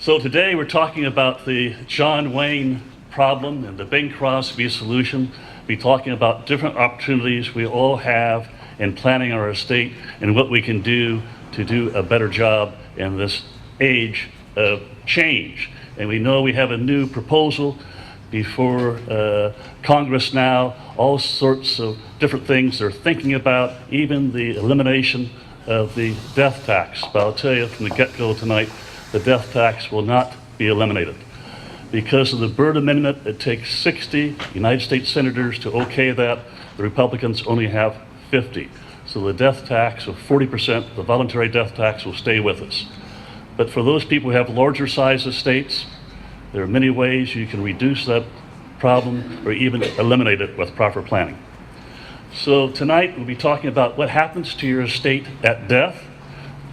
So today we're talking about the John Wayne problem and the Bing Crosby solution. We're talking about different opportunities we all have in planning our estate and what we can do to do a better job in this age of change. And we know we have a new proposal before Congress now, all sorts of different things they're thinking about, even the elimination of the death tax. But I'll tell you from the get-go tonight, the death tax will not be eliminated. Because of the Byrd Amendment, it takes 60 United States senators to okay that. The Republicans only have 50. So the death tax of 40%, the voluntary death tax, will stay with us. But for those people who have larger size estates, there are many ways you can reduce that problem or even eliminate it with proper planning. So tonight we'll be talking about what happens to your estate at death.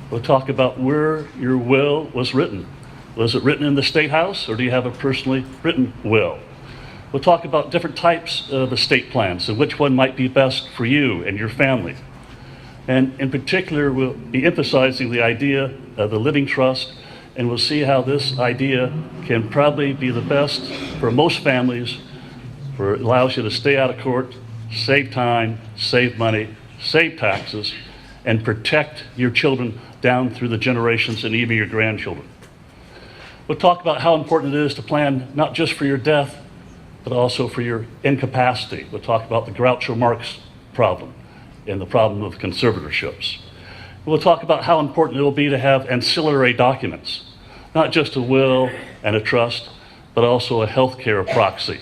We'll talk about where your will was written. Was it written in the State House, or do you have a personally written will? We'll talk about different types of estate plans and which one might be best for you and your family. And in particular, we'll be emphasizing the idea of the living trust, and we'll see how this idea can probably be the best for most families, where it allows you to stay out of court, save time, save money, save taxes, and protect your children down through the generations and even your grandchildren. We'll talk about how important it is to plan not just for your death, but also for your incapacity. We'll talk about the Groucho Marx problem and the problem of conservatorships. We'll talk about how important it will be to have ancillary documents, not just a will and a trust, but also a healthcare proxy,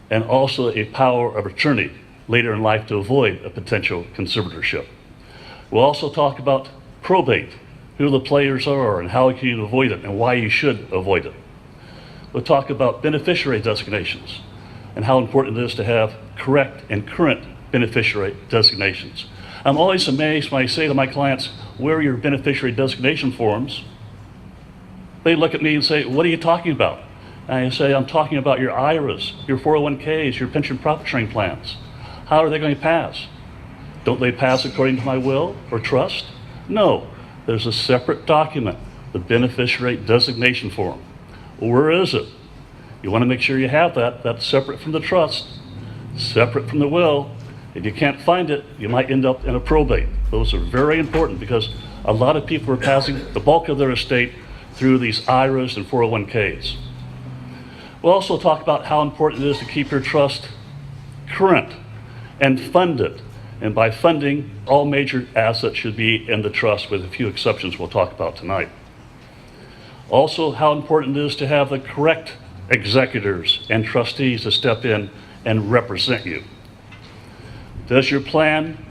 and also a power of attorney later in life to avoid a potential conservatorship. We'll also talk about probate, who the players are and how you can avoid it and why you should avoid it. We'll talk about beneficiary designations and how important it is to have correct and current beneficiary designations. I'm always amazed when I say to my clients, where are your beneficiary designation forms? They look at me and say, what are you talking about? And I say, I'm talking about your IRAs, your 401ks, your pension profit sharing plans. How are they going to pass? Don't they pass according to my will or trust? No, there's a separate document, the beneficiary designation form. Where is it? You want to make sure you have that. That's separate from the trust, separate from the will. If you can't find it, you might end up in a probate. Those are very important because a lot of people are passing the bulk of their estate through these IRAs and 401ks. We'll also talk about how important it is to keep your trust current and funded. And by funding, all major assets should be in the trust, with a few exceptions we'll talk about tonight. Also, how important it is to have the correct executors and trustees to step in and represent you. Does your plan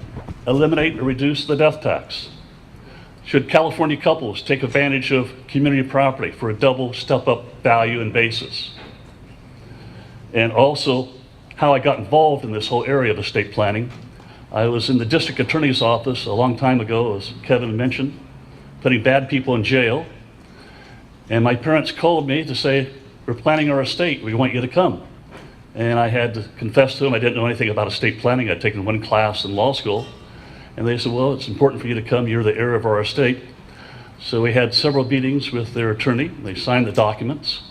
eliminate or reduce the death tax? Should California couples take advantage of community property for a double step-up value and basis? And also, how I got involved in this whole area of estate planning. I was in the district attorney's office a long time ago, as Kevin mentioned, putting bad people in jail. And my parents called me to say, we're planning our estate, we want you to come. And I had to confess to them I didn't know anything about estate planning. I'd taken one class in law school. And they said, well, it's important for you to come, you're the heir of our estate. So we had several meetings with their attorney. They signed the documents.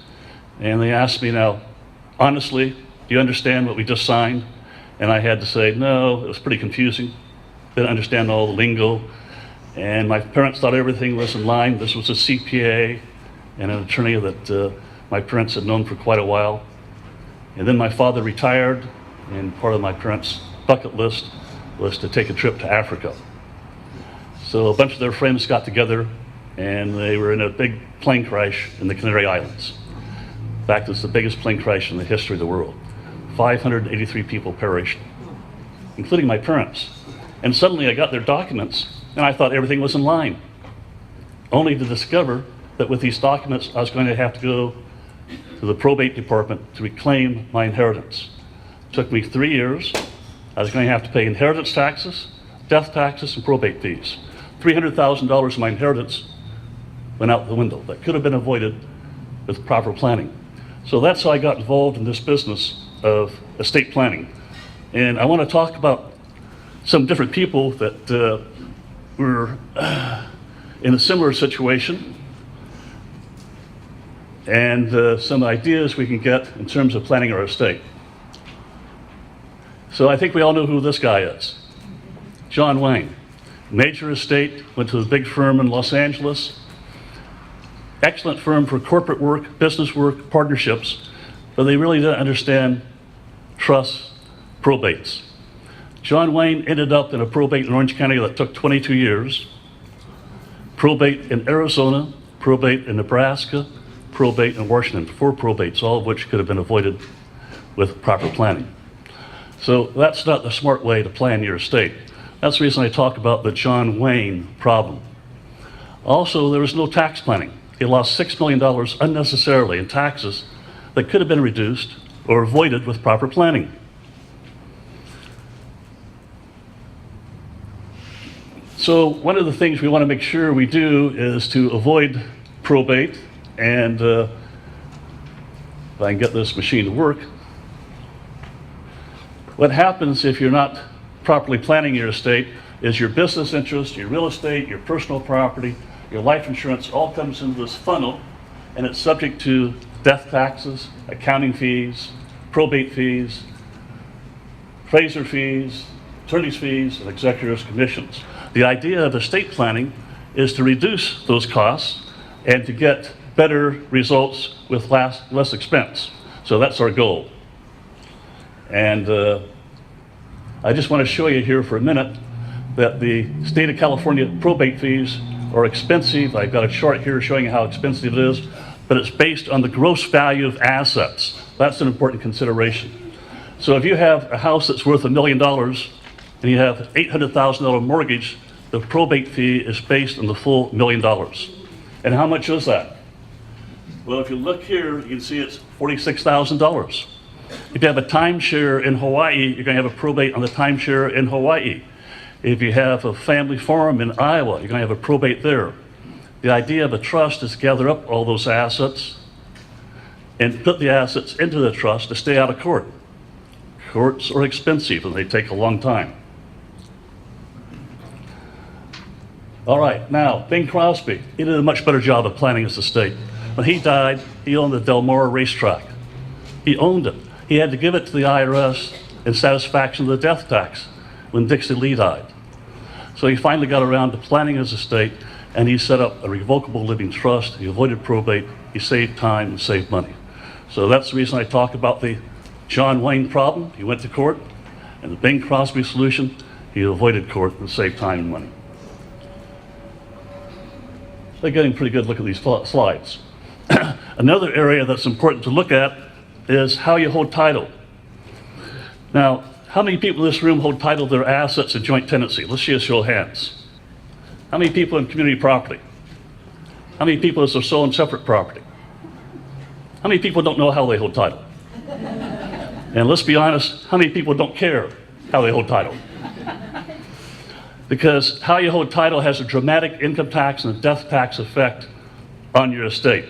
And they asked me, now, honestly, do you understand what we just signed? And I had to say, no, it was pretty confusing. Didn't understand all the lingo. And my parents thought everything was in line. This was a CPA and an attorney that my parents had known for quite a while. And then my father retired, and part of my parents' bucket list was to take a trip to Africa. So a bunch of their friends got together, and they were in a big plane crash in the Canary Islands. In fact, it's the biggest plane crash in the history of the world. 583 people perished, including my parents. And suddenly I got their documents, and I thought everything was in line, only to discover that with these documents, I was going to have to go to the probate department to reclaim my inheritance. It took me 3 years. I was going to have to pay inheritance taxes, death taxes, and probate fees. $300,000 of my inheritance went out the window. That could have been avoided with proper planning. So that's how I got involved in this business of estate planning. And I want to talk about some different people that were in a similar situation. and some ideas we can get in terms of planning our estate. So I think we all know who this guy is. John Wayne. Major estate, went to a big firm in Los Angeles. Excellent firm for corporate work, business work, partnerships, but they really didn't understand trusts, probates. John Wayne ended up in a probate in Orange County that took 22 years. Probate in Arizona, probate in Nebraska, probate in Washington, 4 probates, all of which could have been avoided with proper planning. So that's not the smart way to plan your estate. That's the reason I talk about the John Wayne problem. Also, there was no tax planning. He lost $6 million unnecessarily in taxes that could have been reduced or avoided with proper planning. So one of the things we want to make sure we do is to avoid probate, and if I can get this machine to work. What happens if you're not properly planning your estate is your business interest, your real estate, your personal property, your life insurance all comes into this funnel, and it's subject to death taxes, accounting fees, probate fees, appraiser fees, attorney's fees, and executor's commissions. The idea of estate planning is to reduce those costs and to get better results with less expense. So that's our goal. And I just want to show you here for a minute that the state of California probate fees are expensive. I've got a chart here showing you how expensive it is, but it's based on the gross value of assets. That's an important consideration. So if you have a house that's worth $1 million and you have an $800,000 mortgage, the probate fee is based on the full $1 million. And how much is that? Well, if you look here, you can see it's $46,000. If you have a timeshare in Hawaii, you're going to have a probate on the timeshare in Hawaii. If you have a family farm in Iowa, you're going to have a probate there. The idea of a trust is to gather up all those assets and put the assets into the trust to stay out of court. Courts are expensive and they take a long time. All right, now, Bing Crosby, he did a much better job of planning his estate. When he died, he owned the Del Mar racetrack. He owned it. He had to give it to the IRS in satisfaction of the death tax when Dixie Lee died. So he finally got around to planning his estate, and he set up a revocable living trust. He avoided probate. He saved time and saved money. So that's the reason I talk about the John Wayne problem. He went to court, and the Bing Crosby solution, he avoided court and saved time and money. They're getting a pretty good look at these slides. Another area that's important to look at is how you hold title. Now, how many people in this room hold title to their assets in joint tenancy? Let's see a show of hands. How many people in community property? How many people is their sole and separate property? How many people don't know how they hold title? And let's be honest, how many people don't care how they hold title? Because how you hold title has a dramatic income tax and a death tax effect on your estate.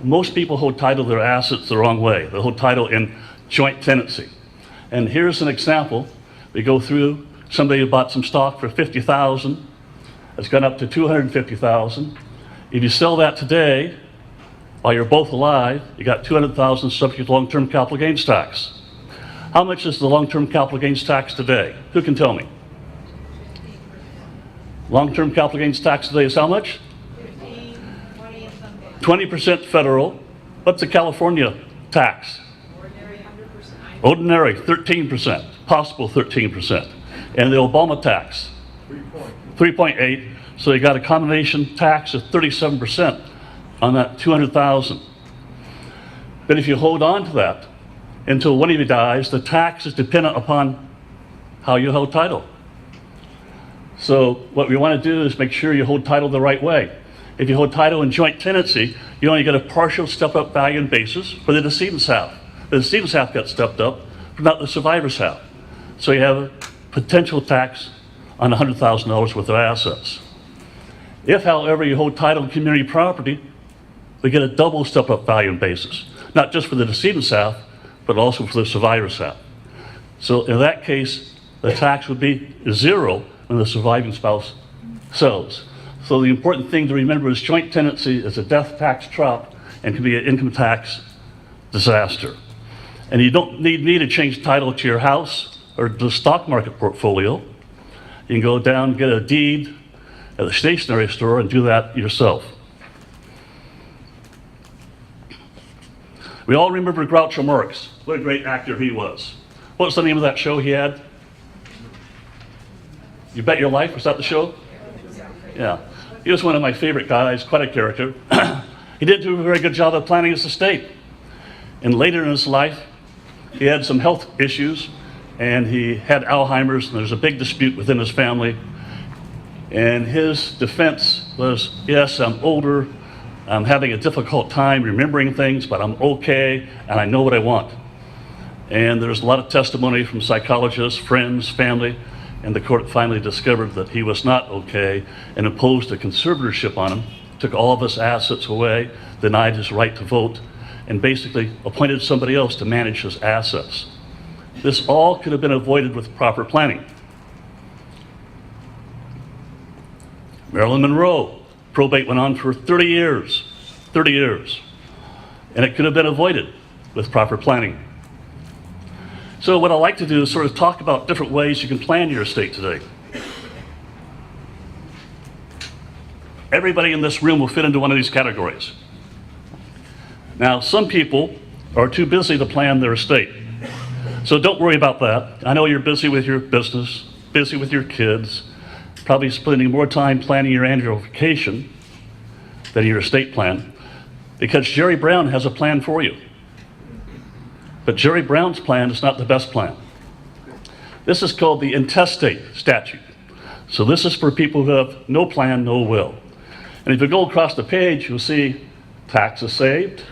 Most people hold title to their assets the wrong way. They hold title in joint tenancy. And here's an example. We go through, somebody who bought some stock for $50,000. It's gone up to $250,000. If you sell that today, while you're both alive, you got $200,000 subject to long-term capital gains tax. How much is the long-term capital gains tax today? Who can tell me? Long-term capital gains tax today is how much? 20% federal. What's the California tax? Ordinary, 13%, possible 13%. And the Obama tax? 3.8. So you got a combination tax of 37% on that 200,000. But if you hold on to that until one of you dies, the tax is dependent upon how you hold title. So what we want to do is make sure you hold title the right way. If you hold title in joint tenancy, you only get a partial step-up value and basis for the decedent's half. The decedent's half got stepped up, but not the survivor's half. So you have a potential tax on $100,000 worth of assets. If, however, you hold title in community property, we get a double step-up value and basis, not just for the decedent's half, but also for the survivor's half. So in that case, the tax would be zero when the surviving spouse sells. So the important thing to remember is joint tenancy is a death tax trap and can be an income tax disaster. And you don't need me to change title to your house or the stock market portfolio. You can go down and get a deed at the stationery store and do that yourself. We all remember Groucho Marx. What a great actor he was. What was the name of that show he had? You Bet Your Life, was that the show? Yeah. He was one of my favorite guys, quite a character. He didn't do a very good job of planning his estate. And later in his life, he had some health issues, and he had Alzheimer's, and there's a big dispute within his family. And his defense was, yes, I'm older, I'm having a difficult time remembering things, but I'm okay, and I know what I want. And there's a lot of testimony from psychologists, friends, family, and the court finally discovered that he was not okay and imposed a conservatorship on him, took all of his assets away, denied his right to vote, and basically appointed somebody else to manage his assets. This all could have been avoided with proper planning. Marilyn Monroe, probate went on for 30 years, and it could have been avoided with proper planning. So what I like to do is sort of talk about different ways you can plan your estate today. Everybody in this room will fit into one of these categories. Now, some people are too busy to plan their estate. So don't worry about that. I know you're busy with your business, busy with your kids, probably spending more time planning your annual vacation than your estate plan, because Jerry Brown has a plan for you. But Jerry Brown's plan is not the best plan. This is called the intestate statute. So this is for people who have no plan, no will. And if you go across the page, you'll see taxes saved,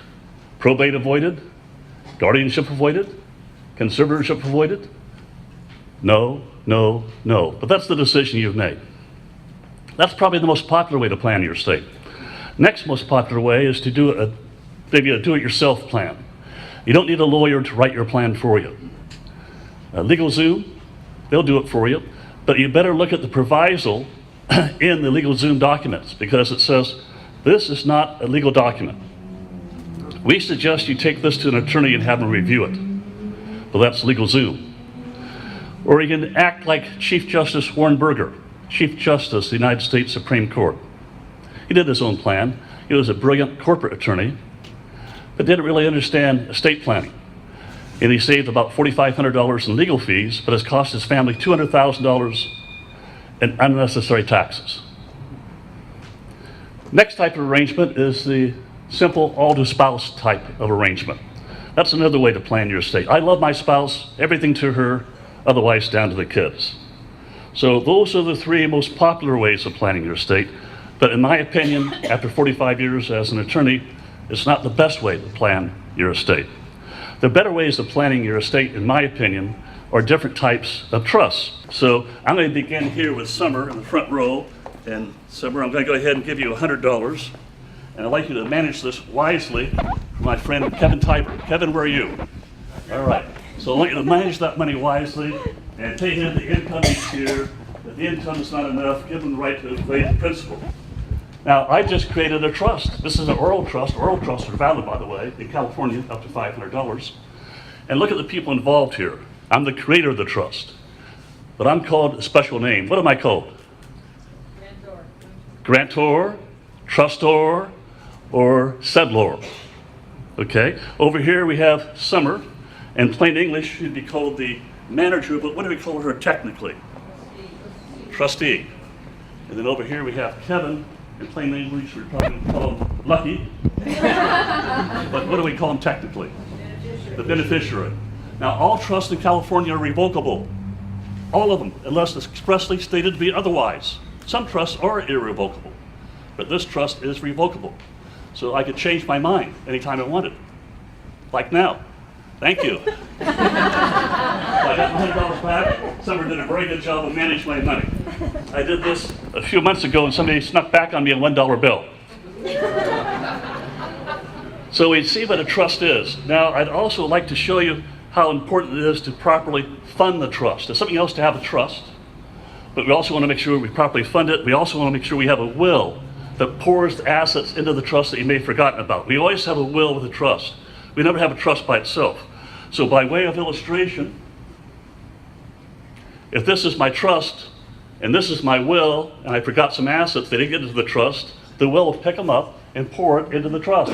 probate avoided, guardianship avoided, conservatorship avoided. No, no, no. But that's the decision you've made. That's probably the most popular way to plan your estate. Next most popular way is to do maybe a do-it-yourself plan. You don't need a lawyer to write your plan for you. LegalZoom, they'll do it for you, but you better look at the proviso in the LegalZoom documents, because it says this is not a legal document. We suggest you take this to an attorney and have them review it. Well, that's LegalZoom. Or you can act like Chief Justice Warren Burger, Chief Justice of the United States Supreme Court. He did his own plan. He was a brilliant corporate attorney, but didn't really understand estate planning. And he saved about $4,500 in legal fees, but has cost his family $200,000 in unnecessary taxes. Next type of arrangement is the simple Alda spouse type of arrangement. That's another way to plan your estate. I love my spouse, everything to her, otherwise down to the kids. So those are the three most popular ways of planning your estate. But in my opinion, after 45 years as an attorney, it's not the best way to plan your estate. The better ways of planning your estate, in my opinion, are different types of trusts. So I'm going to begin here with Summer in the front row. And Summer, I'm going to go ahead and give you $100. And I'd like you to manage this wisely for my friend Kevin Tiber. Kevin, where are you? All right. So I want you to manage that money wisely and take in the income each year. If the income is not enough, give them the right to evade the principal. Now, I just created a trust. This is an oral trust. Oral trusts are valid, by the way, in California, up to $500. And look at the people involved here. I'm the creator of the trust, but I'm called a special name. What am I called? Grantor, trustor, or settlor. Okay. Over here we have Summer. In plain English, she'd be called the manager, but what do we call her technically? Trustee. And then over here we have Kevin. In plain English, we probably call him Lucky. But what do we call him technically? The beneficiary. Now, all trusts in California are revocable. All of them, unless it's expressly stated to be otherwise. Some trusts are irrevocable, but this trust is revocable. So I could change my mind anytime I wanted, like now. Thank you. I got my $100 back. Summer did a very good job of managing my money. I did this a few months ago, and somebody snuck back on me a $1 bill. So we see what a trust is. Now, I'd also like to show you how important it is to properly fund the trust. There's something else to have a trust, but we also want to make sure we properly fund it. We also want to make sure we have a will that pours the assets into the trust that you may have forgotten about. We always have a will with a trust. We never have a trust by itself. So by way of illustration, if this is my trust and this is my will, and I forgot some assets that didn't get into the trust, the will will pick them up and pour it into the trust.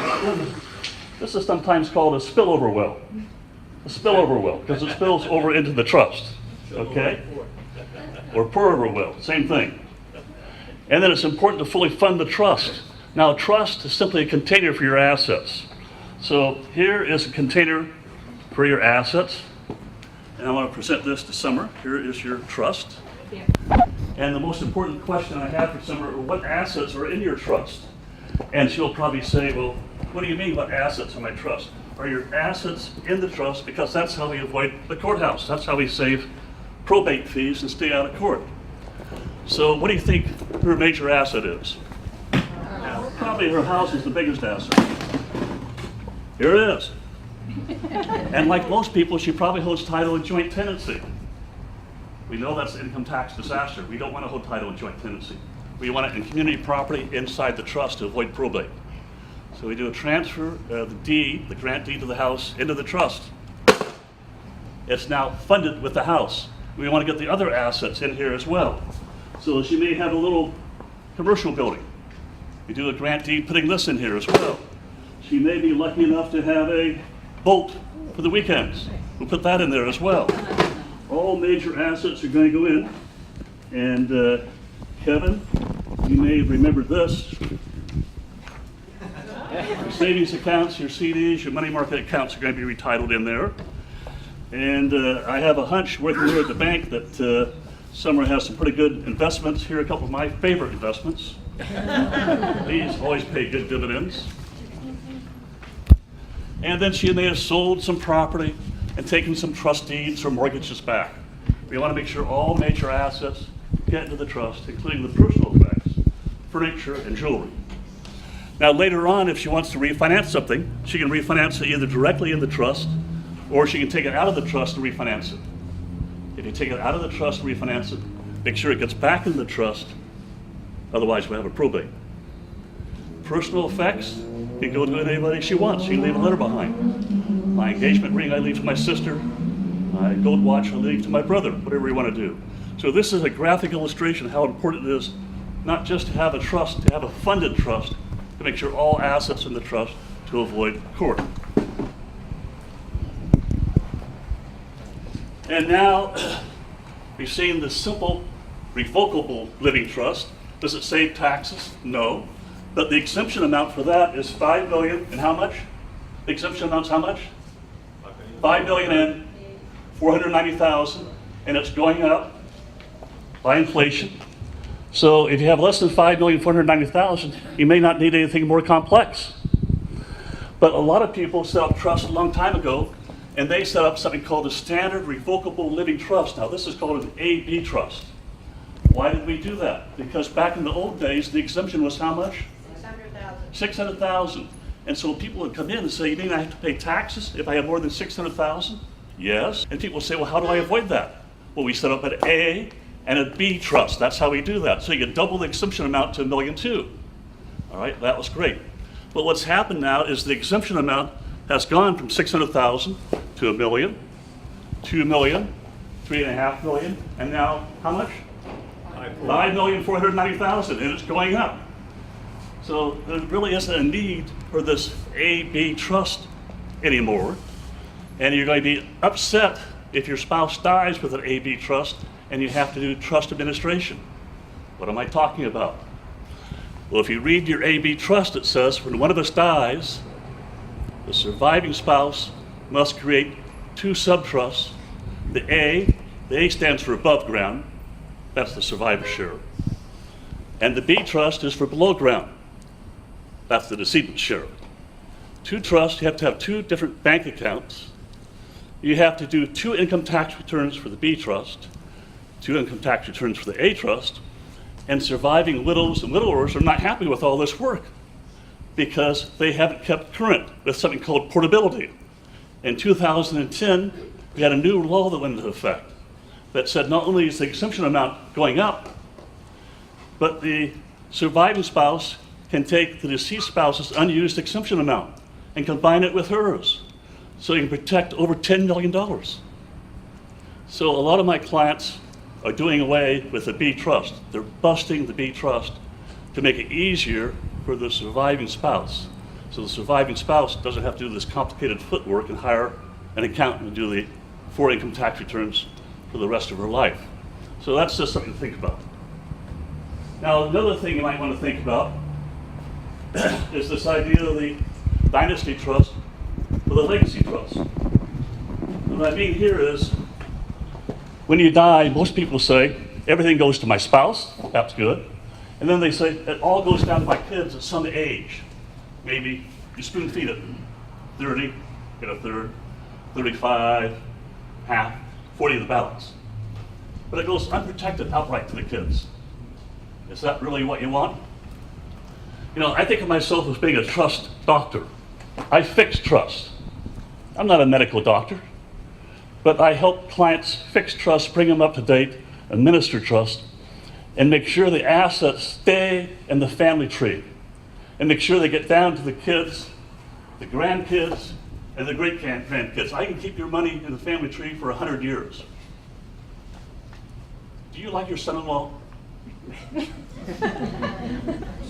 This is sometimes called a spillover will. A spillover will, because it spills over into the trust, okay? Or pour over will, same thing. And then it's important to fully fund the trust. Now, a trust is simply a container for your assets. So here is a container for your assets. And I want to present this to Summer. Here is your trust. And the most important question I have for Summer are what assets are in your trust? And she'll probably say, well, what do you mean what assets are in my trust? Are your assets in the trust? Because that's how we avoid the courthouse. That's how we save probate fees and stay out of court. So what do you think her major asset is? Probably her house is the biggest asset. Here it is. And like most people, she probably holds title in joint tenancy. We know that's an income tax disaster. We don't want to hold title in joint tenancy. We want it in community property inside the trust to avoid probate. So we do a transfer of the deed, the grant deed to the house, into the trust. It's now funded with the house. We want to get the other assets in here as well. So she may have a little commercial building. We do a grant deed putting this in here as well. She may be lucky enough to have a boat for the weekends. We'll put that in there as well. All major assets are going to go in. And Kevin, you may remember this. Your savings accounts, your CDs, your money market accounts are going to be retitled in there. And I have a hunch working here at the bank that Summer has some pretty good investments. Here are a couple of my favorite investments. These always pay good dividends. And then she may have sold some property and taken some trust deeds or mortgages back. We want to make sure all major assets get into the trust, including the personal effects, furniture, and jewelry. Now later on, if she wants to refinance something, she can refinance it either directly in the trust, or she can take it out of the trust and refinance it. If you take it out of the trust and refinance it, make sure it gets back in the trust, otherwise we'll have a probate. Personal effects, you can go to anybody she wants. She can leave a letter behind. My engagement ring I leave to my sister. My gold watch I leave to my brother, whatever you want to do. So this is a graphic illustration of how important it is not just to have a trust, to have a funded trust, to make sure all assets in the trust to avoid court. And now we've seen the simple revocable living trust. Does it save taxes? No. But the exemption amount for that is $5 million and how much? The exemption amount's how much? $5 million and $490,000, and it's going up by inflation. So if you have less than $5,490,000, you may not need anything more complex. But a lot of people set up trusts a long time ago, and they set up something called a standard revocable living trust. Now this is called an AB trust. Why did we do that? Because back in the old days, the exemption was how much? 600,000. And so people would come in and say, you mean I have to pay taxes if I have more than 600,000? Yes. And people say, well, how do I avoid that? Well, we set up an A and a B trust. That's how we do that. So you can double the exemption amount to $1.2 million. All right, that was great. But what's happened now is the exemption amount has gone from 600,000 to $1 million, $2 million, $3.5 million, and now how much? $5,490,000, and it's going up. So there really isn't a need for this A-B trust anymore. And you're going to be upset if your spouse dies with an A-B trust and you have to do trust administration. What am I talking about? Well, if you read your A-B trust, it says when one of us dies, the surviving spouse must create two sub-trusts. The A stands for above ground. That's the survivor's share. And the B trust is for below ground. That's the decedent's share. Two trusts, you have to have two different bank accounts. You have to do two income tax returns for the B trust, two income tax returns for the A trust, and surviving widows and widowers are not happy with all this work because they haven't kept current with something called portability. In 2010, we had a new law that went into effect that said not only is the exemption amount going up, but the surviving spouse can take the deceased spouse's unused exemption amount and combine it with hers, so you can protect over $10 million. So a lot of my clients are doing away with the B trust. They're busting the B trust to make it easier for the surviving spouse. So the surviving spouse doesn't have to do this complicated footwork and hire an accountant to do the 4 income tax returns for the rest of her life. So that's just something to think about. Now, another thing you might want to think about is this idea of the dynasty trust or the legacy trust. And what I mean here is, when you die, most people say, everything goes to my spouse, that's good. And then they say, it all goes down to my kids at some age. Maybe you spoon feed it, 30, get a third, 35, half, 40 of the balance. But it goes unprotected outright to the kids. Is that really what you want? You know, I think of myself as being a trust doctor. I fix trust. I'm not a medical doctor, but I help clients fix trust, bring them up to date, administer trust, and make sure the assets stay in the family tree, and make sure they get down to the kids, the grandkids, and the great-grandkids. I can keep your money in the family tree for 100 years. Do you like your son-in-law?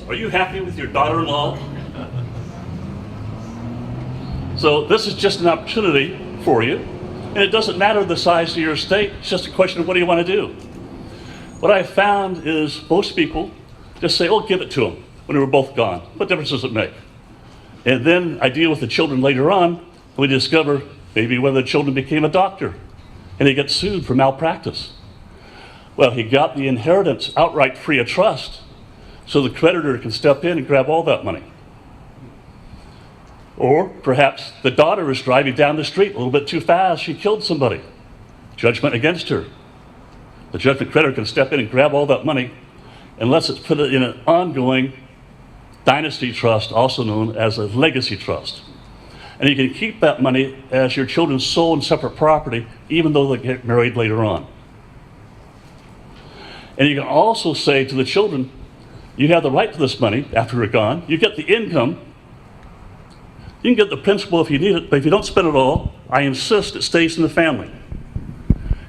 Are you happy with your daughter-in-law? So this is just an opportunity for you, and it doesn't matter the size of your estate, it's just a question of what do you want to do. What I found is most people just say, oh, give it to them when we're both gone. What difference does it make? And then I deal with the children later on, and we discover maybe one of the children became a doctor, and he gets sued for malpractice. Well, he got the inheritance outright free of trust, so the creditor can step in and grab all that money. Or perhaps the daughter was driving down the street a little bit too fast, she killed somebody. Judgment against her. The judgment creditor can step in and grab all that money unless it's put in an ongoing dynasty trust, also known as a legacy trust. And you can keep that money as your children's sole and separate property, even though they get married later on. And you can also say to the children, you have the right to this money after you're gone. You get the income. You can get the principal if you need it, but if you don't spend it all, I insist it stays in the family.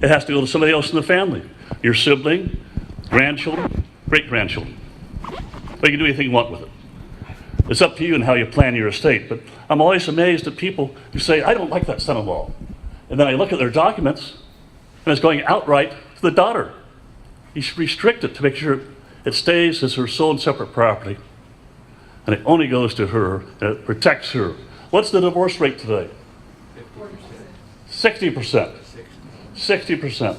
It has to go to somebody else in the family. Your sibling, grandchildren, great-grandchildren. But you can do anything you want with it. It's up to you and how you plan your estate. But I'm always amazed at people who say, I don't like that son-in-law. And then I look at their documents, and it's going outright to the daughter. You should restrict it to make sure it stays as her sole and separate property. And it only goes to her, and it protects her. What's the divorce rate today? 60%. 60%.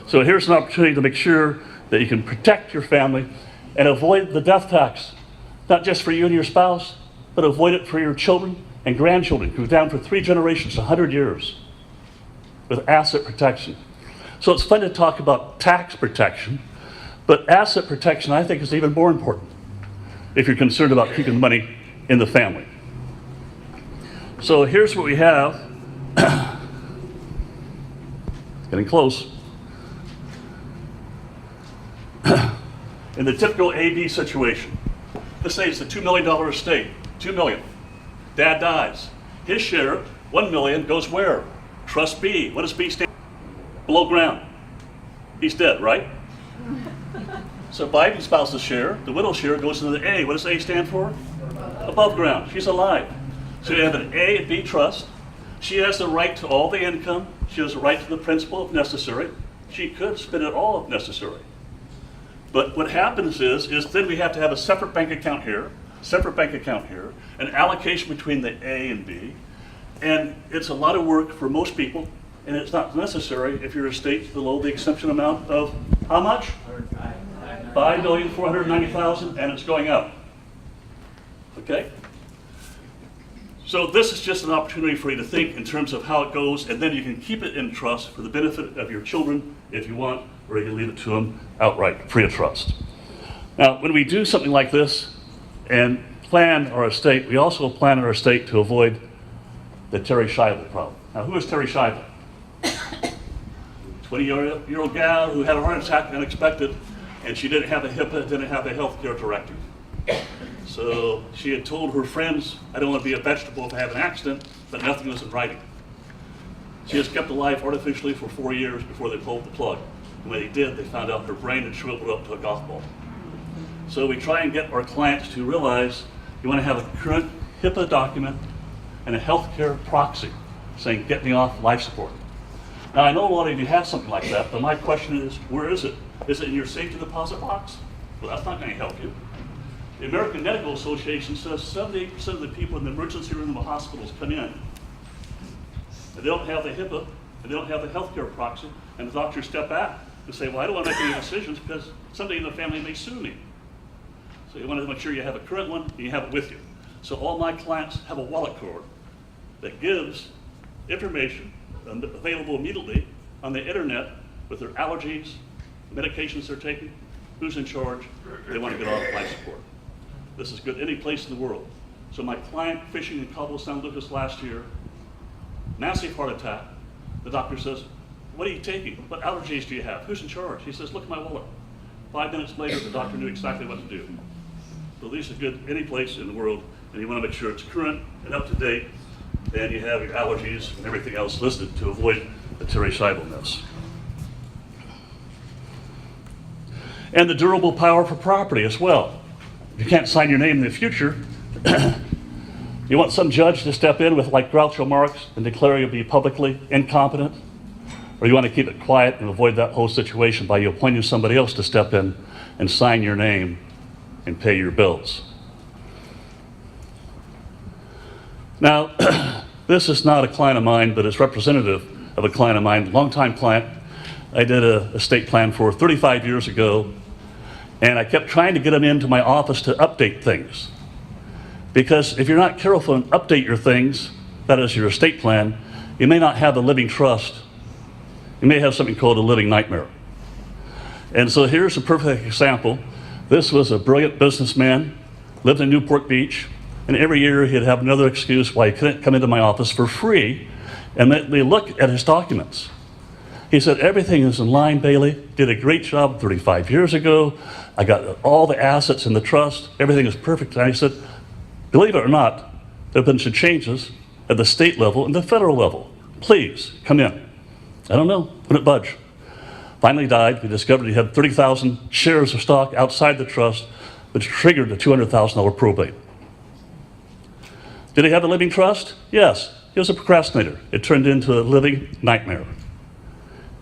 So here's an opportunity to make sure that you can protect your family and avoid the death tax, not just for you and your spouse, but avoid it for your children and grandchildren, who are down for 3 generations, 100 years, with asset protection. So it's fun to talk about tax protection, but asset protection, I think, is even more important if you're concerned about keeping the money in the family. So here's what we have. Getting close. In the typical AB situation, let's say it's a $2 million estate, $2 million. Dad dies. His share, $1 million, goes where? Trust B. What does B stand for? Below ground. He's dead, right? So Biden's spouse's share, the widow's share, goes into the A. What does A stand for? Above ground. She's alive. So you have an A and B trust. She has the right to all the income. She has the right to the principal if necessary. She could spend it all if necessary. But what happens is then we have to have a separate bank account here, an allocation between the A and B, and it's a lot of work for most people, and it's not necessary if your estate's below the exemption amount of how much? $5,490,000, and it's going up. Okay? So this is just an opportunity for you to think in terms of how it goes, and then you can keep it in trust for the benefit of your children if you want, or you can leave it to them outright, free of trust. Now, when we do something like this and plan our estate, we also plan our estate to avoid the Terry Schiavo problem. Now, who is Terry Schiavo? 20-year-old gal who had a heart attack unexpected, and she didn't have a HIPAA, didn't have a healthcare directive. So she had told her friends, I don't want to be a vegetable if I have an accident, but nothing was in writing. She was kept alive artificially for 4 years before they pulled the plug. And when they did, they found out her brain had shriveled up to a golf ball. So we try and get our clients to realize you want to have a current HIPAA document and a healthcare proxy saying, get me off life support. Now, I know a lot of you have something like that, but my question is, where is it? Is it in your safety deposit box? Well, that's not going to help you. The American Medical Association says 78% of the people in the emergency room of hospitals come in, and they don't have the HIPAA, and they don't have the healthcare proxy, and the doctors step back and say, well, I don't want to make any decisions because somebody in the family may sue me. So you want to make sure you have a current one and you have it with you. So all my clients have a wallet card that gives information available immediately on the internet with their allergies, medications they're taking, who's in charge, they want to get off life support. This is good any place in the world. So my client fishing in Cabo San Lucas last year, massive heart attack. The doctor says, what are you taking? What allergies do you have? Who's in charge? He says, look at my wallet. 5 minutes later, the doctor knew exactly what to do. So these are good any place in the world, and you want to make sure it's current and up to date, and you have your allergies and everything else listed to avoid the Terry Scheibel mess. And the durable power for property as well. If you can't sign your name in the future, you want some judge to step in with like Groucho Marx and declare you to be publicly incompetent, or you want to keep it quiet and avoid that whole situation by you appointing somebody else to step in and sign your name and pay your bills. Now, this is not a client of mine, but it's representative of a client of mine, longtime client. I did a estate plan for 35 years ago, and I kept trying to get him into my office to update things. Because if you're not careful and update your things, that is your estate plan, you may not have a living trust. You may have something called a living nightmare. And so here's a perfect example. This was a brilliant businessman, lived in Newport Beach, and every year he'd have another excuse why he couldn't come into my office for free and let me look at his documents. He said, everything is in line, Bailey. Did a great job 35 years ago. I got all the assets in the trust. Everything is perfect. And I said, believe it or not, there have been some changes at the state level and the federal level. Please, come in. I don't know, couldn't budge. Finally died. We discovered he had 30,000 shares of stock outside the trust, which triggered a $200,000 probate. Did he have a living trust? Yes. He was a procrastinator. It turned into a living nightmare.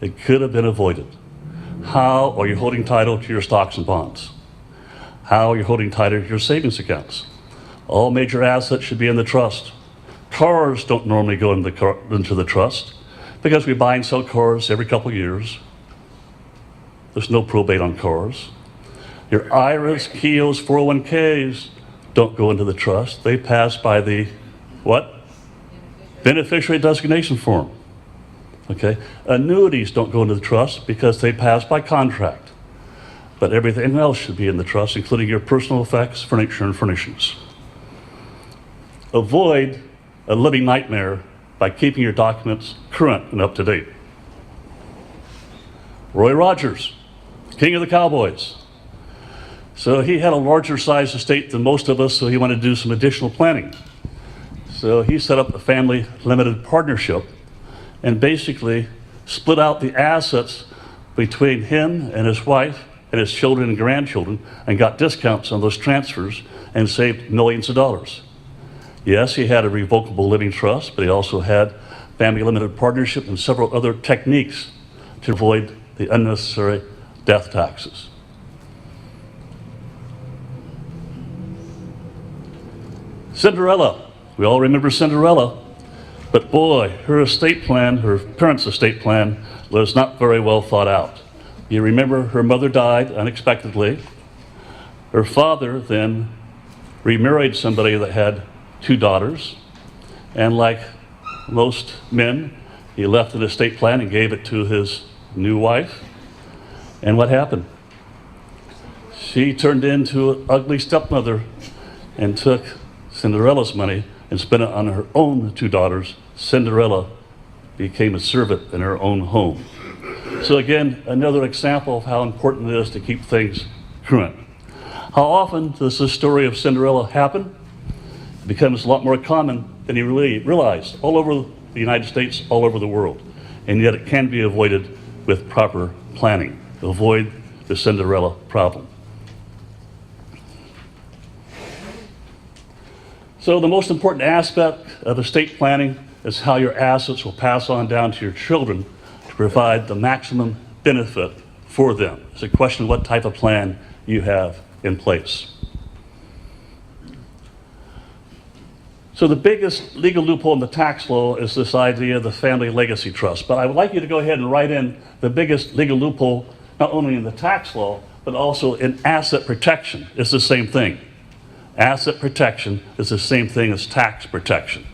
It could have been avoided. How are you holding title to your stocks and bonds? How are you holding title to your savings accounts? All major assets should be in the trust. Cars don't normally go into the trust because we buy and sell cars every couple of years. There's no probate on cars. Your IRAs, KEOs, 401ks don't go into the trust. They pass by the, what? Beneficiary designation form. Okay? Annuities don't go into the trust because they pass by contract. But everything else should be in the trust, including your personal effects, furniture, and furnishings. Avoid a living nightmare by keeping your documents current and up to date. Roy Rogers, king of the cowboys. So he had a larger size estate than most of us, so he wanted to do some additional planning. So he set up a family limited partnership and basically split out the assets between him and his wife and his children and grandchildren and got discounts on those transfers and saved millions of dollars. Yes, he had a revocable living trust, but he also had family limited partnership and several other techniques to avoid the unnecessary death taxes. Cinderella. We all remember Cinderella, but boy, her estate plan, her parents' estate plan, was not very well thought out. You remember her mother died unexpectedly. Her father then remarried somebody that had 2 daughters, and like most men, he left an estate plan and gave it to his new wife. And what happened? She turned into an ugly stepmother and took Cinderella's money and spent it on her own 2 daughters. Cinderella became a servant in her own home. So again, another example of how important it is to keep things current. How often does this story of Cinderella happen? It becomes a lot more common than you really realize, all over the United States, all over the world. And yet it can be avoided with proper planning to avoid the Cinderella problem. So the most important aspect of estate planning is how your assets will pass on down to your children to provide the maximum benefit for them. It's a question of what type of plan you have in place. So the biggest legal loophole in the tax law is this idea of the family legacy trust. But I would like you to go ahead and write in the biggest legal loophole, not only in the tax law, but also in asset protection. It's the same thing. Asset protection is the same thing as tax protection.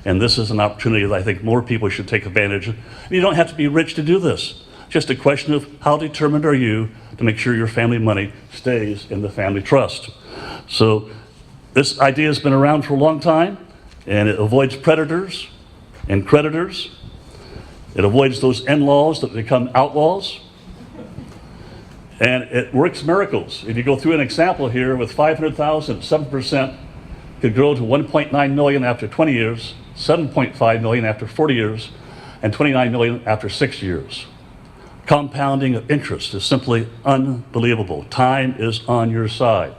And this is an opportunity that I think more people should take advantage of. You don't have to be rich to do this. Just a question of how determined are you to make sure your family money stays in the family trust. So this idea has been around for a long time, and it avoids predators and creditors. It avoids those in-laws that become outlaws. And it works miracles. If you go through an example here with 500,000, 7% could grow to 1.9 million after 20 years, 7.5 million after 40 years, and 29 million after 6 years. Compounding of interest is simply unbelievable. Time is on your side.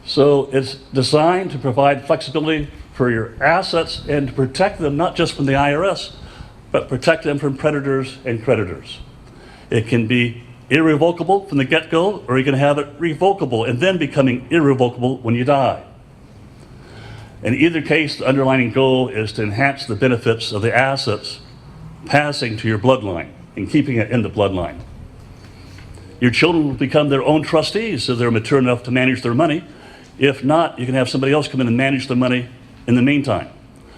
So it's designed to provide flexibility for your assets and to protect them not just from the IRS, but protect them from predators and creditors. It can be irrevocable from the get-go, or you can have it revocable and then becoming irrevocable when you die. In either case, the underlying goal is to enhance the benefits of the assets passing to your bloodline and keeping it in the bloodline. Your children will become their own trustees if they're mature enough to manage their money. If not, you can have somebody else come in and manage the money in the meantime.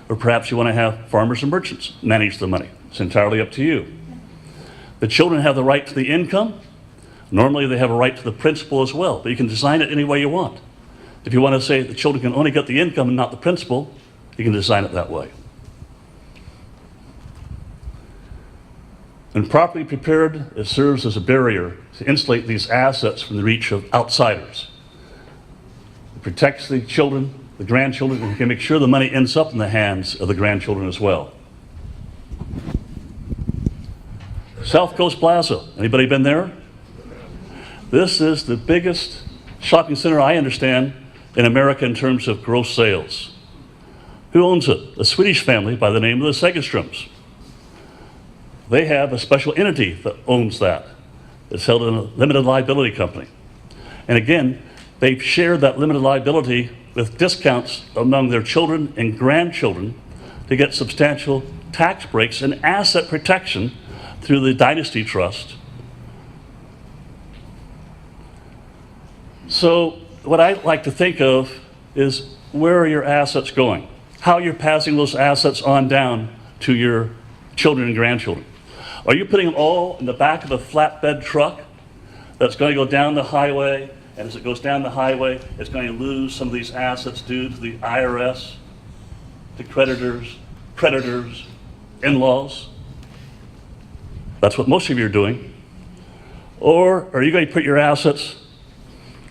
Or perhaps you want to have farmers and merchants manage the money. It's entirely up to you. The children have the right to the income. Normally they have a right to the principal as well, but you can design it any way you want. If you want to say the children can only get the income and not the principal, you can design it that way. When properly prepared, it serves as a barrier to insulate these assets from the reach of outsiders. It protects the children, the grandchildren, and can make sure the money ends up in the hands of the grandchildren as well. South Coast Plaza, anybody been there? This is the biggest shopping center I understand in America in terms of gross sales. Who owns it? A Swedish family by the name of the Segerstroms. They have a special entity that owns that. It's held in a limited liability company. And again, they've shared that limited liability with discounts among their children and grandchildren to get substantial tax breaks and asset protection through the dynasty trust. So what I like to think of is, where are your assets going? How you're passing those assets on down to your children and grandchildren. Are you putting them all in the back of a flatbed truck that's going to go down the highway, and as it goes down the highway, it's going to lose some of these assets due to the IRS, to creditors, predators, in-laws? That's what most of you are doing. Or are you going to put your assets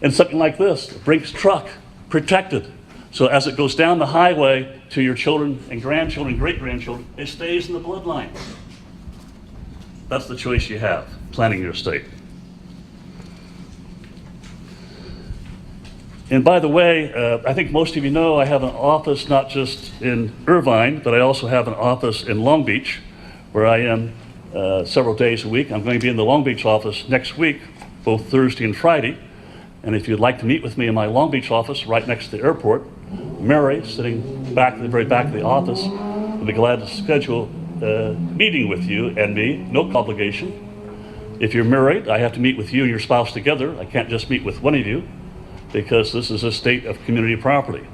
in something like this, a Brinks truck, protected? So as it goes down the highway to your children and grandchildren, great-grandchildren, it stays in the bloodline. That's the choice you have, planning your estate. And by the way, I think most of you know I have an office not just in Irvine, but I also have an office in Long Beach, where I am several days a week. I'm going to be in the Long Beach office next week, both Thursday and Friday. And if you'd like to meet with me in my Long Beach office right next to the airport, Mary, sitting back in the very back of the office, will be glad to schedule a meeting with you and me, no obligation. If you're married, I have to meet with you and your spouse together. I can't just meet with one of you, because this is a state of community property.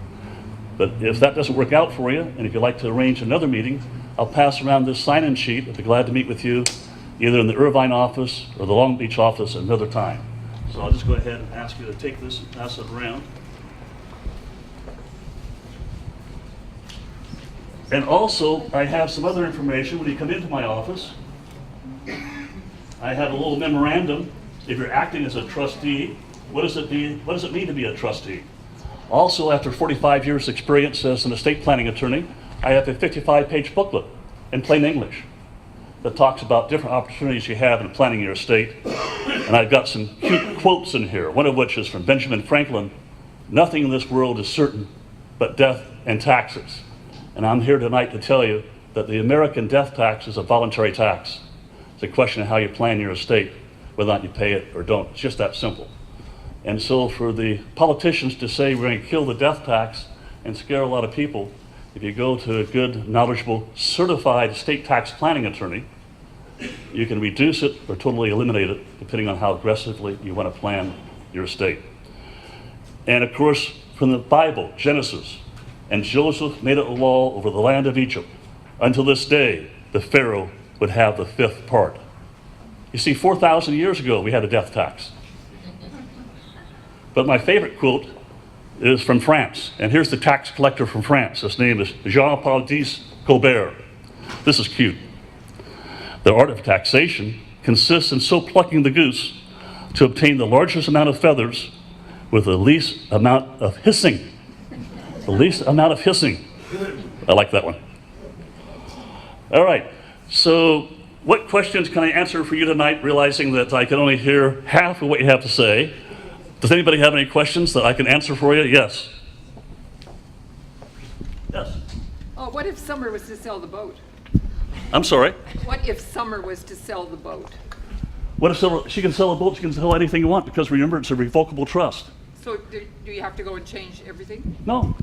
But if that doesn't work out for you, and if you'd like to arrange another meeting, I'll pass around this sign-in sheet. I'll be glad to meet with you either in the Irvine office or the Long Beach office another time. So I'll just go ahead and ask you to take this and pass it around. And also, I have some other information when you come into my office. I have a little memorandum If you're acting as a trustee, what does it mean to be a trustee? Also, after 45 years experience as an estate planning attorney, I have a 55-page booklet in plain English that talks about different opportunities you have in planning your estate. And I've got some cute quotes in here, one of which is from Benjamin Franklin: "Nothing in this world is certain but death and taxes." And I'm here tonight to tell you that the American death tax is a voluntary tax. It's a question of how you plan your estate, whether or not you pay it or don't. It's just that simple. And so for the politicians to say we're going to kill the death tax and scare a lot of people, if you go to a good, knowledgeable, certified estate tax planning attorney, you can reduce it or totally eliminate it, depending on how aggressively you want to plan your estate. And of course, from the Bible, Genesis, "And Joseph made it a law over the land of Egypt. Until this day, the Pharaoh would have the fifth part." You see, 4,000 years ago, we had a death tax. But my favorite quote is from France. And here's the tax collector from France. His name is Jean-Baptiste Colbert. This is cute. "The art of taxation consists in so plucking the goose to obtain the largest amount of feathers with the least amount of hissing." The least amount of hissing. I like that one. All right, so what questions can I answer for you tonight, realizing that I can only hear half of what you have to say? Does anybody have any questions that I can answer for you? Yes. Yes. Oh, what if Summer was to sell the boat? I'm sorry? What if Summer was to sell the boat? What if she can sell a boat, she can sell anything you want, because remember, it's a revocable trust. So do you have to go and change everything? No.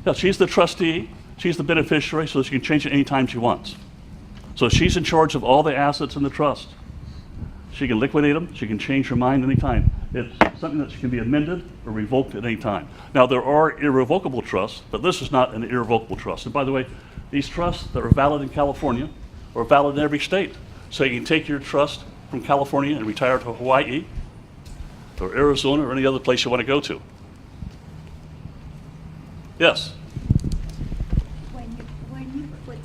Yeah, she's the trustee, she's the beneficiary, so she can change it anytime she wants. So she's in charge of all the assets in the trust. She can liquidate them, she can change her mind anytime. It's something that can be amended or revoked at any time. Now, there are irrevocable trusts, but this is not an irrevocable trust. And by the way, these trusts that are valid in California are valid in every state. So you can take your trust from California and retire to Hawaii or Arizona or any other place you want to go to. Yes? When you put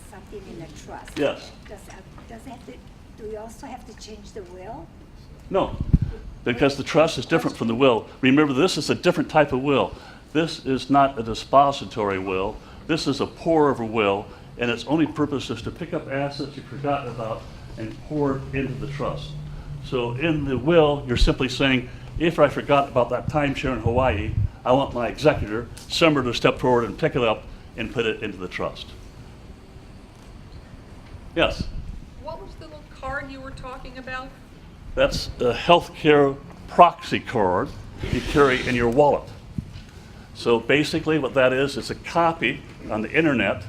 something in a trust. Yes. Does it have to, do you also have to change the will? No, because the trust is different from the will. Remember, this is a different type of will. This is not a dispository will. This is a pour-over will, and its only purpose is to pick up assets you forgot about and pour it into the trust. So in the will, you're simply saying, if I forgot about that timeshare in Hawaii, I want my executor, Summer, to step forward and pick it up and put it into the trust. Yes? What was the little card you were talking about? That's a healthcare proxy card you carry in your wallet. So basically what that is, it's a copy on the internet,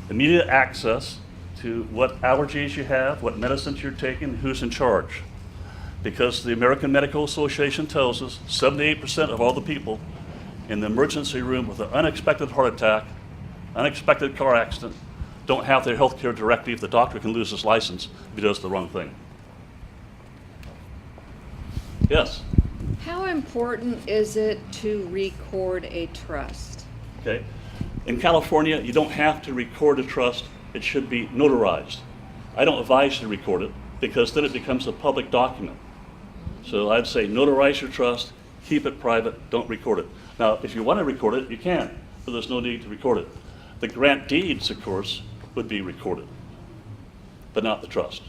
immediate access to what allergies you have, what medicines you're taking, who's in charge. Because the American Medical Association tells us 78% of all the people in the emergency room with an unexpected heart attack, unexpected car accident, don't have their health care directive. The doctor can lose his license if he does the wrong thing. Yes? How important is it to record a trust? Okay. In California, you don't have to record a trust. It should be notarized. I don't advise you to record it because then it becomes a public document. So I'd say notarize your trust, keep it private, don't record it. Now, if you want to record it, you can, but there's no need to record it. The grant deeds, of course, would be recorded, but not the trust.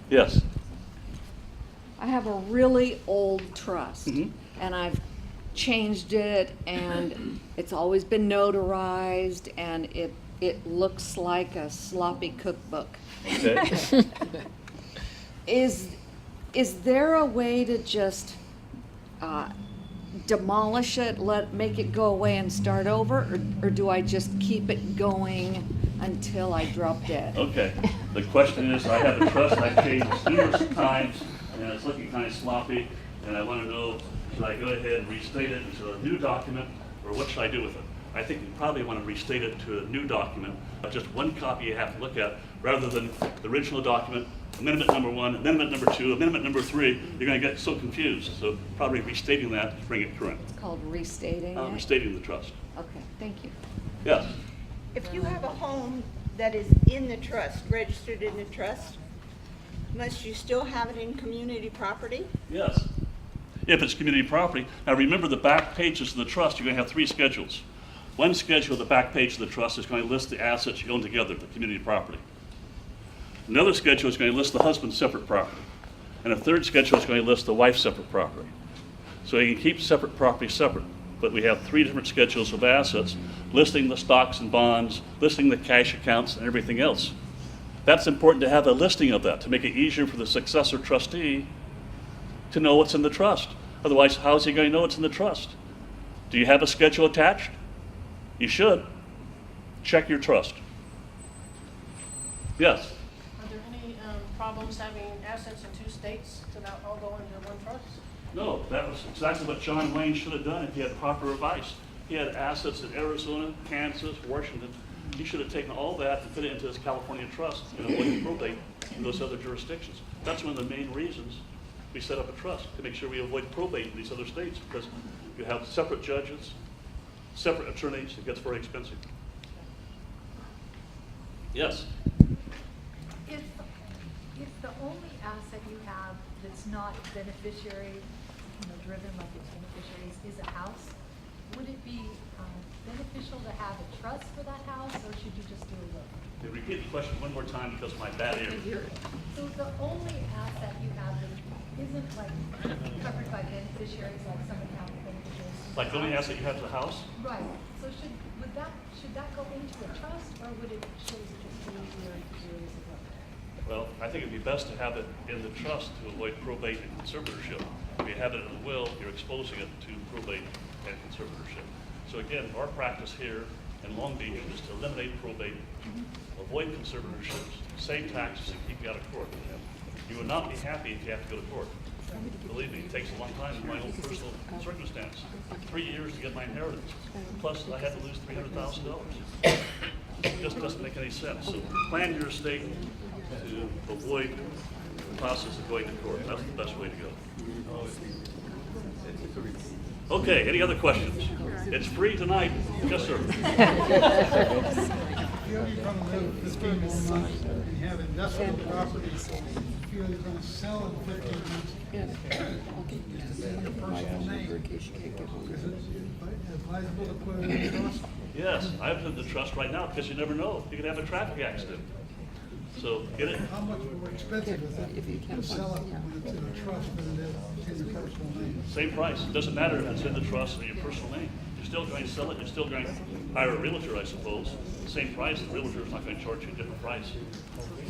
Yes? I have a really old trust, Mhm. and I've changed it, and it's always been notarized, and it looks like a sloppy cookbook. Okay. Is there a way to just demolish it, make it go away and start over, or do I just keep it going until I drop dead? Okay. The question is, I have a trust I've changed numerous times, and it's looking kind of sloppy, and I want to know, should I go ahead and restate it into a new document, or what should I do with it? I think you probably want to restate it to a new document, just one copy you have to look at, rather than the original document, amendment number 1, amendment number 2, amendment number 3. You're going to get so confused. So probably restating that to bring it current. It's called restating it? Restating the trust. Okay, thank you. Yes. If you have a home that is in the trust, registered in the trust, must you still have it in community property? Yes. If it's community property. Now remember, the back pages of the trust, you're going to have 3 schedules. One schedule of the back page of the trust is going to list the assets you own together, the community property. Another schedule is going to list the husband's separate property. And a third schedule is going to list the wife's separate property. So you can keep separate property separate, but we have 3 different schedules of assets, listing the stocks and bonds, listing the cash accounts and everything else. That's important to have a listing of that, to make it easier for the successor trustee to know what's in the trust. Otherwise, how is he going to know what's in the trust? Do you have a schedule attached? You should. Check your trust. Yes? Are there any problems having assets in 2 states without all going into one trust? No, that was exactly what John Wayne should have done if he had proper advice. He had assets in Arizona, Kansas, Washington. He should have taken all that and put it into his California trust and avoided probate in those other jurisdictions. That's one of the main reasons we set up a trust, to make sure we avoid probate in these other states, because you have separate judges, separate attorneys. It gets very expensive. Yes? If the only asset you have that's not beneficiary, driven like it's beneficiaries, is a house, would it be beneficial to have a trust for that house, or should you just do a will? Okay, repeat the question one more time because of my bad ear. So the only asset you have that isn't like covered by beneficiaries, like some account beneficiaries. Like the only asset you have is a house? Right, so should that go into a trust, or should it just be your as a will? Well, I think it'd be best to have it in the trust to avoid probate and conservatorship. If you have it in the will, you're exposing it to probate and conservatorship. So again, our practice here in Long Beach is to eliminate probate, avoid conservatorships, save taxes, and keep you out of court. You would not be happy if you have to go to court. Believe me, it takes a long time in my own personal circumstance. 3 years to get my inheritance. Plus, I had to lose $300,000. It just doesn't make any sense. So plan your estate to avoid the process of going to court. That's the best way to go. Okay, any other questions? It's free tonight. Yes, sir. If you're going to live 15 more months and have investment properties, you feel you're going to sell in 15 months, is it your personal name? Is it advisable to put it in a trust? Yes, I have it in the trust right now because you never know. You could have a traffic accident. So get it. How much more expensive is it to sell it when it's in a trust than it is in your personal name? Same price. It doesn't matter if it's in the trust or your personal name. You're still going to sell it. You're still going to hire a realtor, I suppose. Same price. The realtor is not going to charge you a different price.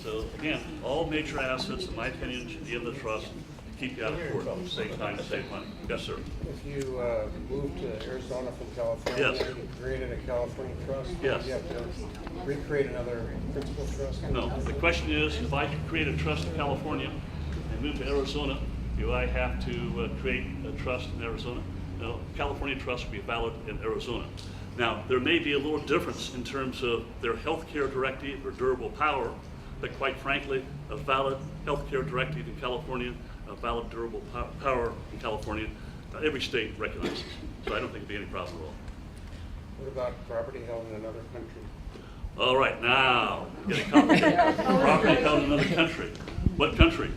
So again, all major assets, in my opinion, should be in the trust to keep you out of court. Save time, save money. Yes, sir. If you moved to Arizona from California, Yes. and created a California trust, Yes. you have to recreate another principal trust? No. The question is, if I could create a trust in California and move to Arizona, do I have to create a trust in Arizona? No. California trust will be valid in Arizona. Now, there may be a little difference in terms of their health care directive or durable power, but quite frankly, a valid health care directive in California, a valid durable power in California, every state recognizes. So I don't think it'd be any problem at all. What about property held in another country? All right, now, getting complicated. Property held in another country. What country?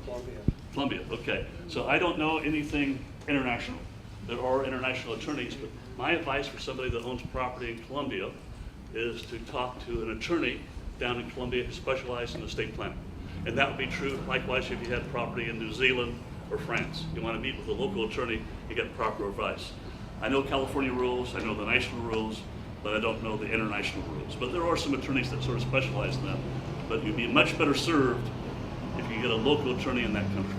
Colombia. Colombia, okay. So I don't know anything international. There are international attorneys, but my advice for somebody that owns property in Colombia is to talk to an attorney down in Colombia who specializes in estate planning. And that would be true likewise if you had property in New Zealand or France. You want to meet with a local attorney, you get proper advice. I know California rules, I know the national rules, but I don't know the international rules. But there are some attorneys that sort of specialize in that. But you'd be much better served if you get a local attorney in that country.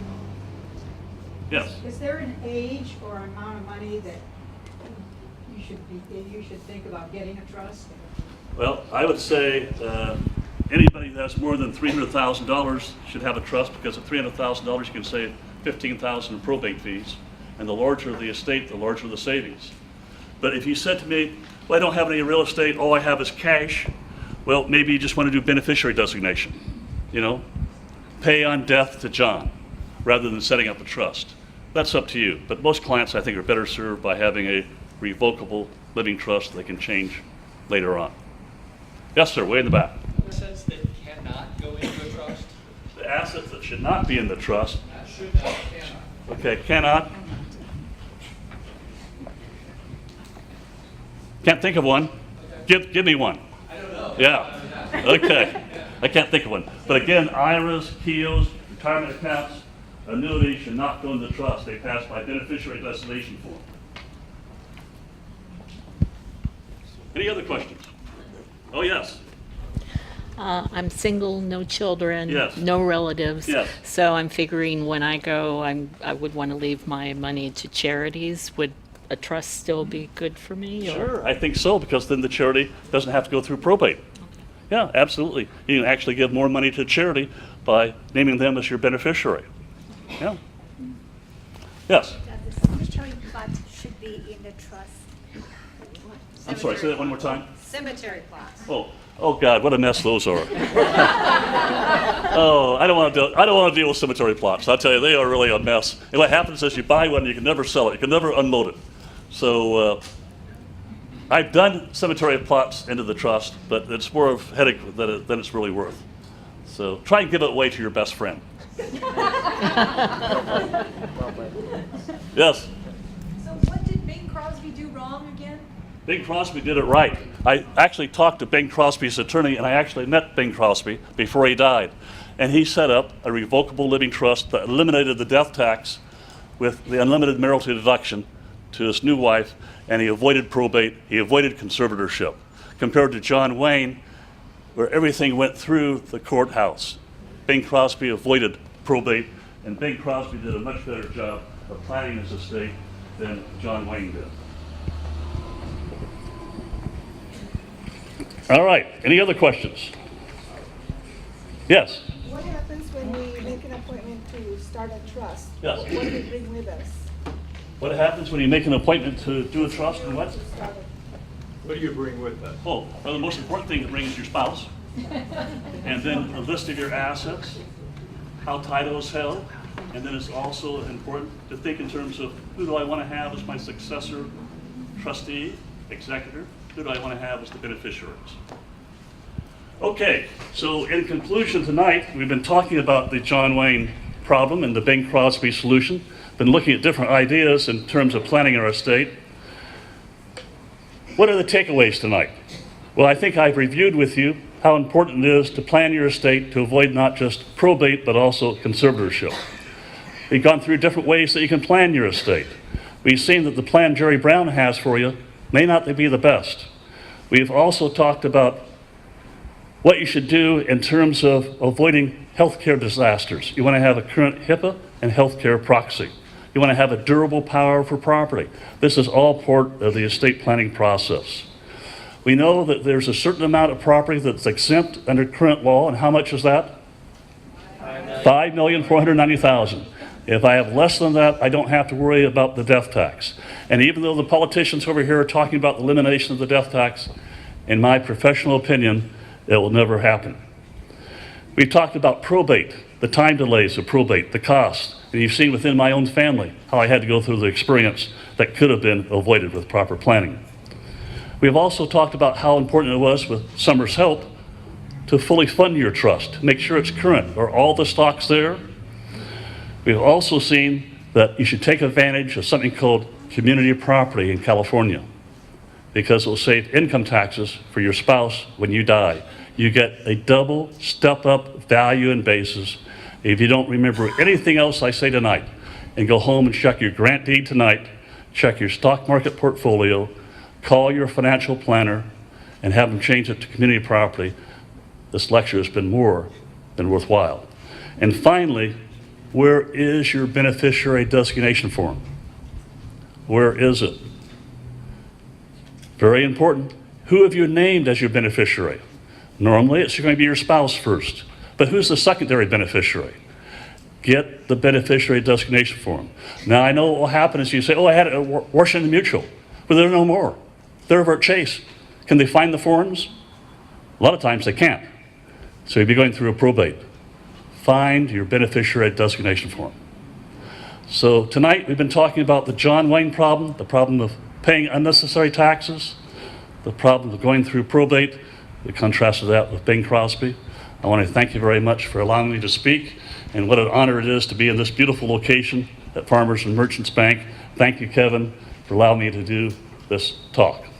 Yes? Is there an age or amount of money that you should think about getting a trust? Well, I would say anybody that has more than $300,000 should have a trust, because at $300,000 you can save $15,000 in probate fees, and the larger the estate, the larger the savings. But if you said to me, well, I don't have any real estate, all I have is cash, well, maybe you just want to do beneficiary designation, pay on death to John, rather than setting up a trust. That's up to you. But most clients, I think, are better served by having a revocable living trust they can change later on. Yes, sir, way in the back. Assets that cannot go into a trust? The assets that should not be in the trust. Should not, cannot. Okay, cannot. Can't think of one. Give me one. I don't know. Yeah. Okay. I can't think of one. But again, IRAs, KEOs, retirement accounts, annuities should not go into trust. They pass by beneficiary designation form. Any other questions? Oh, yes. I'm single, no children, Yes. no relatives. Yes. So I'm figuring when I go, I would want to leave my money to charities. Would a trust still be good for me? or- Sure, I think so, because then the charity doesn't have to go through probate. Yeah, absolutely. You can actually give more money to charity by naming them as your beneficiary. Yeah. Yes. The cemetery plot should be in the trust. I'm sorry, say that one more time. Cemetery plots. Oh God, what a mess those are. Oh, I don't want to deal with cemetery plots. I'll tell you, they are really a mess. And what happens is you buy one, you can never sell it, you can never unload it. So I've done cemetery plots into the trust, but it's more of a headache than it's really worth. So try and give it away to your best friend. Yes. So what did Bing Crosby do wrong again? Bing Crosby did it right. I actually talked to Bing Crosby's attorney, and I actually met Bing Crosby before he died. And he set up a revocable living trust that eliminated the death tax with the unlimited marital deduction to his new wife, and he avoided probate, he avoided conservatorship, compared to John Wayne, where everything went through the courthouse. Bing Crosby avoided probate, and Bing Crosby did a much better job of planning his estate than John Wayne did. All right, any other questions? Yes? What happens when we make an appointment to start a trust? Yes. What do we bring with us? What happens when you make an appointment to do a trust and what? What do you bring with us? Oh, well, the most important thing to bring is your spouse. And then a list of your assets, how title is held, and then it's also important to think in terms of who do I want to have as my successor, trustee, executor, who do I want to have as the beneficiaries. Okay, so in conclusion tonight, we've been talking about the John Wayne problem and the Bing Crosby solution, been looking at different ideas in terms of planning our estate. What are the takeaways tonight? Well, I think I've reviewed with you how important it is to plan your estate to avoid not just probate, but also conservatorship. We've gone through different ways that you can plan your estate. We've seen that the plan Jerry Brown has for you may not be the best. We've also talked about what you should do in terms of avoiding healthcare disasters. You want to have a current HIPAA and healthcare proxy. You want to have a durable power for property. This is all part of the estate planning process. We know that there's a certain amount of property that's exempt under current law, and how much is that? $5,490,000. If I have less than that, I don't have to worry about the death tax. And even though the politicians over here are talking about the elimination of the death tax, in my professional opinion, it will never happen. We've talked about probate, the time delays of probate, the cost. And you've seen within my own family how I had to go through the experience that could have been avoided with proper planning. We've also talked about how important it was with Summer's help to fully fund your trust, make sure it's current. Are all the stocks there? We've also seen that you should take advantage of something called community property in California, because it will save income taxes for your spouse when you die. You get a double step-up value and basis. If you don't remember anything else I say tonight, and go home and check your grant deed tonight, check your stock market portfolio, call your financial planner, and have them change it to community property, this lecture has been more than worthwhile. And finally, where is your beneficiary designation form? Where is it? Very important. Who have you named as your beneficiary? Normally, it's going to be your spouse first. But who's the secondary beneficiary? Get the beneficiary designation form. Now, I know what will happen is you say, oh, I had it at Washington Mutual, but they're no more. They're over at Chase. Can they find the forms? A lot of times they can't. So you'll be going through a probate. Find your beneficiary designation form. So tonight we've been talking about the John Wayne problem, the problem of paying unnecessary taxes, the problem of going through probate, We contrasted that with Bing Crosby. I want to thank you very much for allowing me to speak, and what an honor it is to be in this beautiful location at Farmers and Merchants Bank. Thank you, Kevin, for allowing me to do this talk.